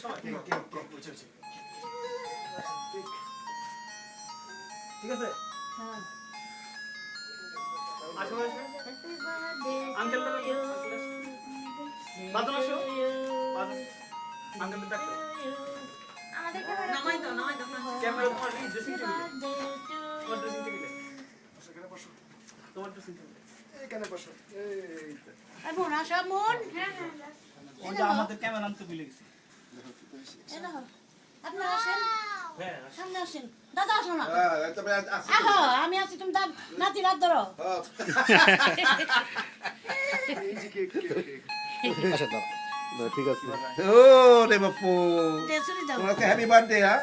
সময় ঠিক আছে হ্যাঁ আসো আঙ্কেল বাদন আসো আঙ্কেল ডাকো আমাদের নামাই দাও ক্যামেরা তোমার ড্রেসিং টেবিলে তোমার ড্রেসিং টেবিলে সেখানে বসো তোমার ড্রেসিং টেবিলে এখানে বসো এই আর বোন আসো বোন হ্যাঁ ওই যে আমাদের ক্যামেরা আনতে ভুলে গেছি এই দেখো আপনারা আসেন হ্যাঁ সামনে আসেন দাদা আসো না তবে আসি আহো আমি আছি তুমি নাতি রাত ধরো এই যে কেক আচ্ছা দাও ঠিক আছে ও রে বাপু দেশে যাও তোমাকে হ্যাপি বার্থডে হ্যাঁ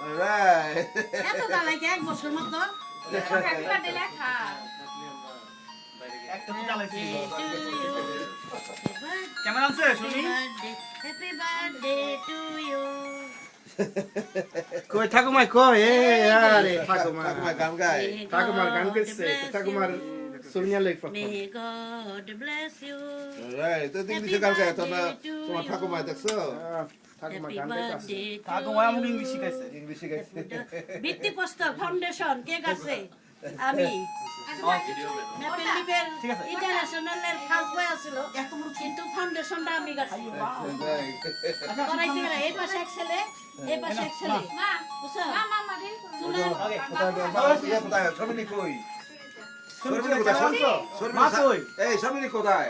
অলরাইট এত জ্বালাই এক বছর মতো হ্যাপি বার্থডে লেখা একটা তো জ্বালাইছি ক্যামেরা আনছে শুনি হ্যাপি বার্থডে টু ইউ কই ঠাকুমাই কই এ আরে ঠাকুমা ঠাকুমা গান গায় ঠাকুমার গান করছে ঠাকুমার সোনিয়া লেখ প্রথম May God bless you. Alright তো ইংলিশে গান গায় তোমার ঠাকুমা দেখছো ঠাকুমার Happy গান গাইতাছে birthday to ঠাকুমা আমাকে ইংলিশ শিখাইছে ইংলিশে গাইছে ভিত্তি পুস্তক ফাউন্ডেশন কে আছে আমি ম্যাপেল লিপের ইন্টারন্যাশনালের ফার্স্ট বয় আছিল কিন্তু ফাউন্ডেশনটা আমি গাছি করাইছি না এই পাশে এক ছেলে এই পাশে এক ছেলে মা বুঝছো মা মা দেই চুলের কোথায় সরমিনি কই সরমিনি কোথায় মা কই এই সরমিনি কোথায়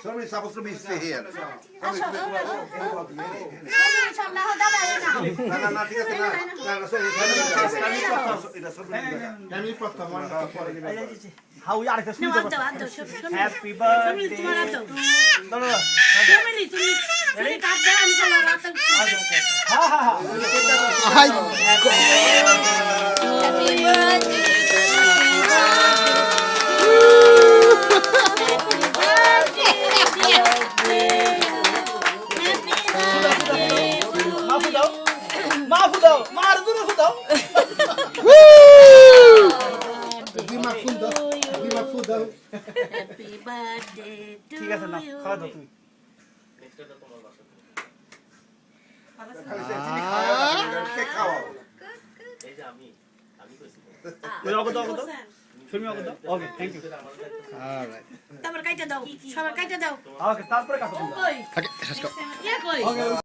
Sarmini suppose to be stay here সামনে হো দাদা না না ঠিক আছে না না সরমিনি আমি প্রথম আমরা পরে দিবে হাউ আরেকটা শুনি না দাও দাও সব হ্যাপি তুমি বার্থডে তোমার দাও দাও ফ্যামিলি তুমি কাট দাও আমি চলো রাত হ্যাঁ হ্যাঁ হাই হ্যাপি বার্থডে মাফু দাও মার দূরে ফুদাও দিমা ফুল দাও দিমা ফুল দাও হ্যাপি বার্থডে টু ঠিক আছে না খাওয়া দাও তুমি কেক খাওয়াও ওই অগদ শুনি অগদ ওকে থ্যাংক ইউ অলরাইট তারপর কাইটা দাও সবার কাইটা দাও ওকে তারপরে কাটো কই থাকে শেষ কর ইয়া কই